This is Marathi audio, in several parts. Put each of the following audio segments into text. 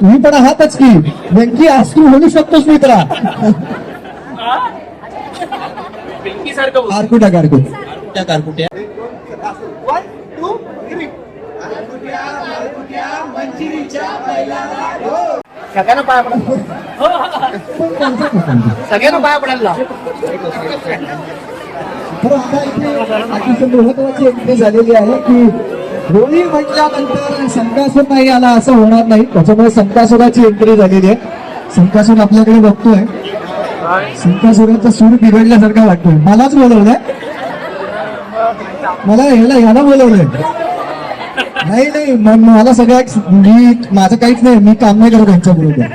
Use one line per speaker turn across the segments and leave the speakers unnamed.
तुम्ही पण आहातच की व्यंकी, आज तू म्हणू शकतोस मित्रा. कारकुट्या कारकुट्या कारकुट्या.
सगळ्यांना पाया पडायला सगळ्यांना पाया पडायला.
तर आता इथे अतिशय महत्वाची एंट्री झालेली आहे की होळी म्हटल्यानंतर संकासूर नाही आला असं होणार नाही, त्याच्यामुळे संकासुराची एंट्री झालेली आहे. संकासूर आपल्याकडे बघतोय, संकासुराचा सूर बिघडल्यासारखा वाटतोय. मलाच बोलवलंय, मला ह्याला बोलवलंय. नाही नाही, मला सगळ्या मी माझं काहीच नाही, मी काम नाही करत त्यांच्या बरोबर.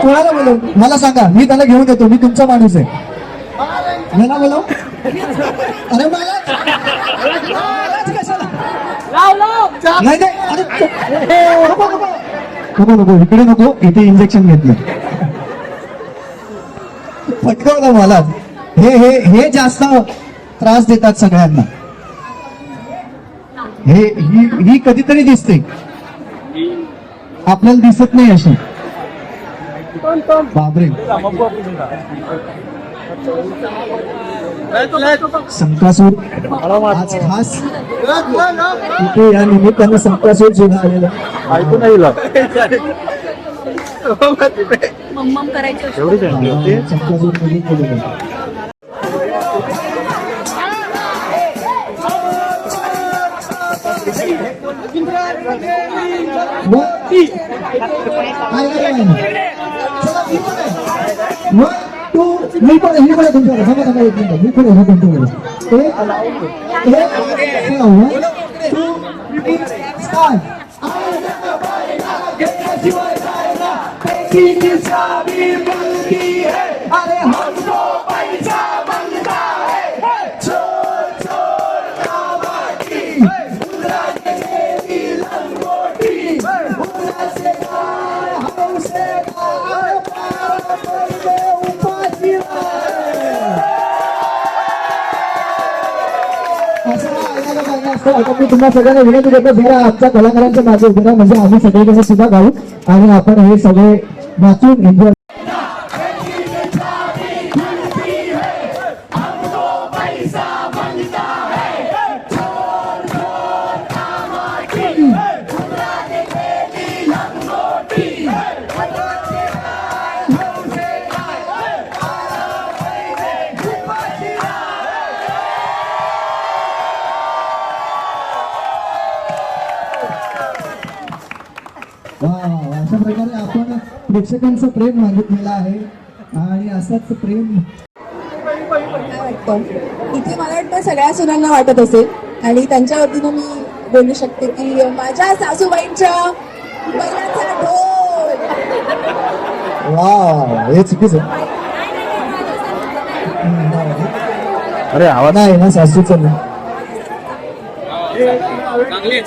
कोणाला बोलव मला सांगा, मी त्याला घेऊन येतो, मी तुमचा माणूस आहे. मला बोलव. अरे मला नाही नाही, नको नको, इकडे नको, इथे इंजेक्शन घेतलं. फटकवलं मला. हे हे हे जास्त त्रास देतात सगळ्यांना. ही कधीतरी दिसते, आपल्याला दिसत नाही अशी. बापरे, संकासूर आज खास इथे या निमित्तानं संकासूर सुद्धा आलेला.
ऐकू नाही
मम्मम करायची
संकासूर मध्ये केलेलं. मी पण तुमच्याकडे समजा मी पण हे तुमच्याकडे मी तुम्हाला सगळ्यांना विनंती करतो, जरा आमच्या कलाकारांच्या मागे उभे राहा, म्हणजे आम्ही सगळे सुद्धा गाऊ आणि आपण हे सगळे वाचून एन्जॉय. अशा प्रकारे आपण प्रेक्षकांचं प्रेम मागितलेलं आहे आणि असंच प्रेम
इथे मला वाटतं सगळ्या सुनांना वाटत असेल आणि त्यांच्या वतीनं मी बोलू शकते की माझ्या सासूबाईंच्या बैलाचा ढोल.
वा, हे चुकीच आहे.
अरे आवाज
नाही ना, सासूचं नाही.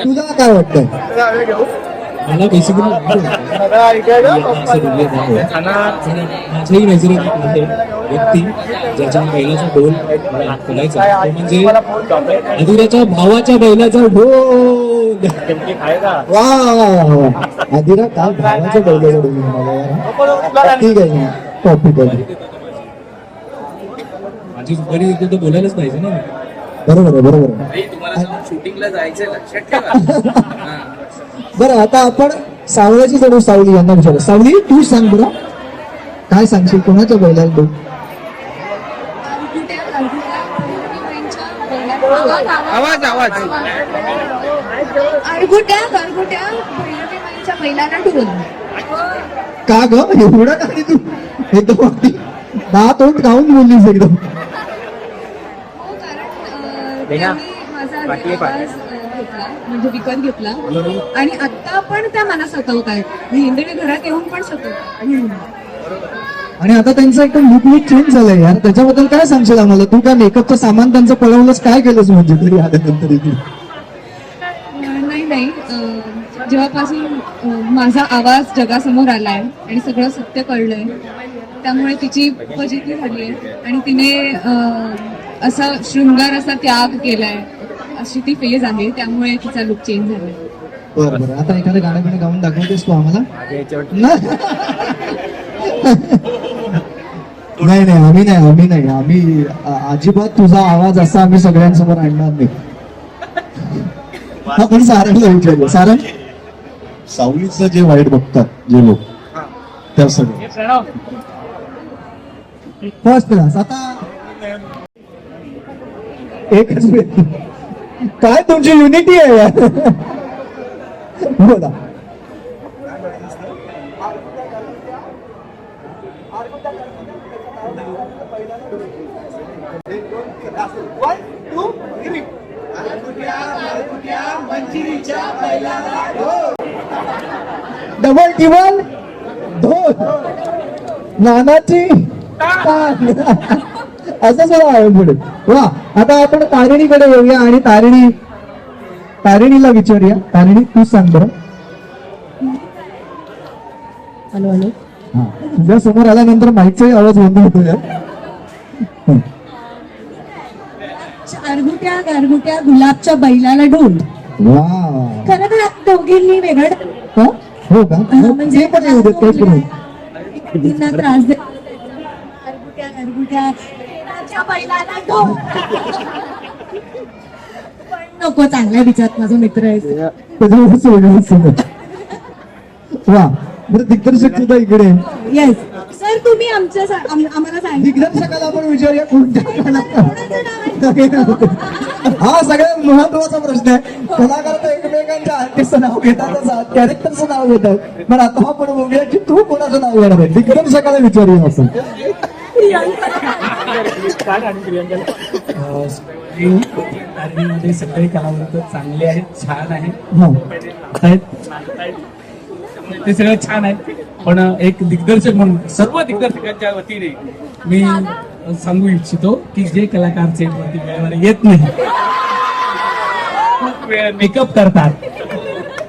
तुला काय वाटतंय? मला बेसिकली माझ्याही नजरेत आहे व्यक्ती ज्याच्या बैलाचा ढोल मला बोलायचा, म्हणजे अधिराच्या भावाच्या बैलाचा ढोल. वा, अधिरा काल भावाच्या बैलाचा ढोल म्हणाला. ठीक आहे, टॉपिक आहे. माझी सुपारी तर बोलायलाच पाहिजे ना. बरोबर आहे, बरोबर आहे.
शूटिंगला जायचं लक्षात ठेवा.
बरं, आता आपण सावळ्याची जणू सावली यांना विचारू. सावली, तू सांग बरं, काय सांगशील, कोणाच्या बैलाला ढोल?
आवाज आवाज
अळगुट्या बैलाच्या बैलाला ढोल.
का ग एवढं काय तू एकदम अगदी दहा तोंड गाऊन बोललीस एकदम.
म्हणजे विकत घेतला आणि आता पण त्या मला सतवतायत, हिंदवी घरात येऊन पण सतवतात.
आणि आता त्यांचं एकदम लुक चेंज झालंय यार, त्याच्याबद्दल काय सांगशील आम्हाला? तू काय मेकअपचं सामान त्यांचं पळवलंच, काय केलंस म्हणजे घरी आल्यानंतर इथे?
नाही, जेव्हापासून माझा आवाज जगासमोर आलाय आणि सगळं सत्य कळलंय, त्यामुळे तिची फजिती झाली आहे आणि तिने असा शृंगार, असा त्याग केलाय, अशी ती फेज आहे, त्यामुळे तिचा लुक चेंज झालाय.
बरं बरं, आता एखादं गाणं बिणं गाऊन दाखवतेस तू आम्हाला? नाही नाही, आम्ही नाही, आम्ही अजिबात तुझा आवाज असा आम्ही सगळ्यांसमोर आणणार नाही. आपण सारंगला विचारूया. सारंग, सावलीचं जे वाईट बघतात जे लोक, त्या सगळं फर्स्ट क्लास. आता एकच व्यक्ती, काय तुमची युनिटी आहे यार. बोला. डबल टिबल ढोल नानाची तान. असं सगळं आहे पुढे. वा, आता आपण तारिणीकडे येऊया आणि तारिणीला विचारूया. तारिणी, तू सांग बरं.
Hello hello.
हा, तुझ्या समोर आल्यानंतर माईकचाही आवाज बंद होतो यार.
गारगुट्या गारगुट्या गुलाबच्या बैलाला ढोल.
वा,
खरं तर दोघींनी वेगळं
हा? हो का?
म्हणजे
ते पण येऊ देत, काही करू.
एकमेकींना त्रास देत. गारगुट्या गारगुट्या बैलाच्या बैलाला ढोल. पण नको, चांगल्या विचारात माझा मित्र आहे.
त्याच्यावरच वेगळंच सगळं. वा, बरं दिग्दर्शक सुद्धा इकडे.
येस सर, तुम्ही आम्हाला सांगितलं
दिग्दर्शकाला आपण विचारूया कोणत्या
कोणाचं नाव आहे?
हा सगळ्यात महत्वाचा प्रश्न आहे. कलाकार तर एकमेकांच्या आर्टिस्टचं नाव घेतातच, कॅरेक्टरचं नाव घेतात, पण आता आपण बघूया की तू कोणाचं नाव घेणार आहे. दिग्दर्शकाला विचारूया आपण.
मध्ये सगळे कलावंत चांगले आहेत, छान आहेत,
हा,
ते सगळं छान आहे. पण एक दिग्दर्शक म्हणून सर्व दिग्दर्शकांच्या वतीने मी सांगू इच्छितो की जे कलाकार सेटवरती वेळेवर येत नाही, खूप वेळ मेकअप करतात,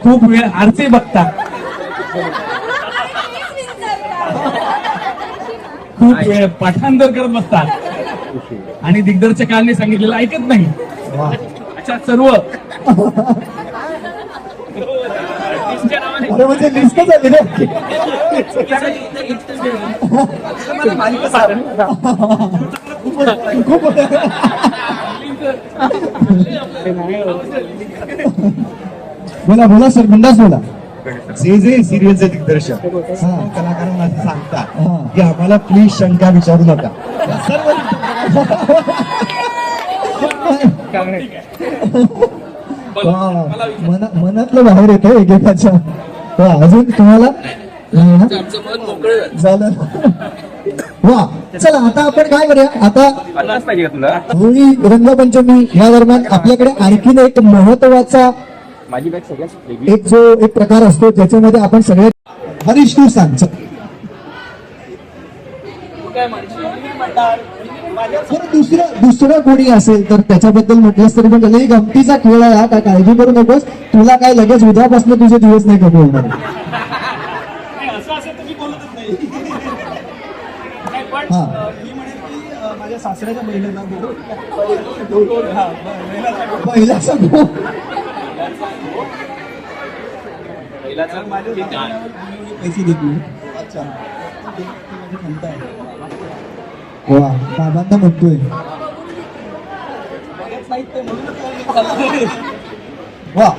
खूप वेळ आरसे बघतात, खूप वेळ पाठांतर करत बसतात आणि दिग्दर्शकांनी सांगितलेलं ऐकत नाही, अशा सर्व
अरे म्हणजे लिस्ट झाली रे. खूप बोला बोला सर, बिंदास बोला.
जे सिरियलचे दिग्दर्शक कलाकारांना असं सांगतात की आम्हाला प्लीज शंका विचारू नका.
मनातलं बाहेर येतं एकेकाच्या. अजून तुम्हाला
आमचं मन मोकळं
झालं. वा, चला आता आपण काय करूया. आता
पाहिजे का तुला?
होळी, रंगपंचमी या दरम्यान आपल्याकडे आणखीन एक महत्वाचा
माझी बॅग सगळ्यात
एक प्रकार असतो ज्याच्यामध्ये आपण सगळे. हरीश तू सांग. दुसरं कोणी असेल तर त्याच्याबद्दल म्हटलंस तरी पण लई गमतीचा खेळ आहे हा, काय काळजी करू नकोस. तुला काय लगेच उद्यापासून तुझे दिवस नाही कमी होणार. हा,
माझ्या सासऱ्याच्या बैलाला
पहिलाचा
पैसे देत नाही.
अच्छा, वा, बाबांना म्हणतोय. वा,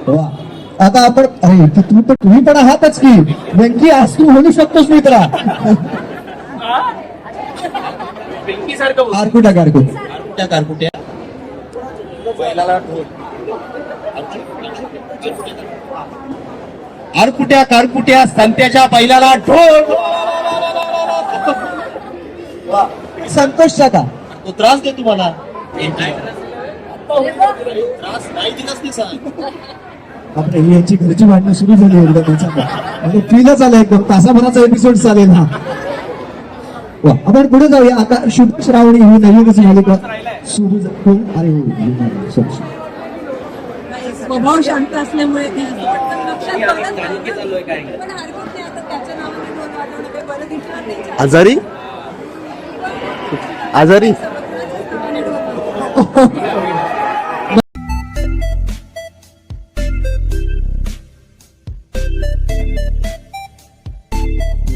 वा, आता आपण अरे तुम्ही पण आहातच की व्यंकी, आज तू म्हणू शकतोस मित्रा. कारकुट्या कारकुट्या
आरकुट्या कारकुट्या संत्याच्या बैलाला ढोल.
संतोषचा का
तो त्रास दे तुम्हाला. त्रास नाही दिलाच नाही सांग.
आपल्या यांची घरची भांडणं सुरू झाली एकदा त्याच्या फीलच आलं एकदम. तासाभराचा एपिसोड चालेल हा. वा, आपण पुढे जाऊया. आता शुभ श्रावणी ही नवीनच मालिका सुरू झाली. अरे हो,
स्वभाव शांत असल्यामुळे ते लक्षात बघत नाही.
चालू आहे काय
पण हरकत नाही, आता त्याच्या नावाने ढोल वाजवणं काही बरं दिसणार नाही.
आजारी
नावाने ढोल
हो.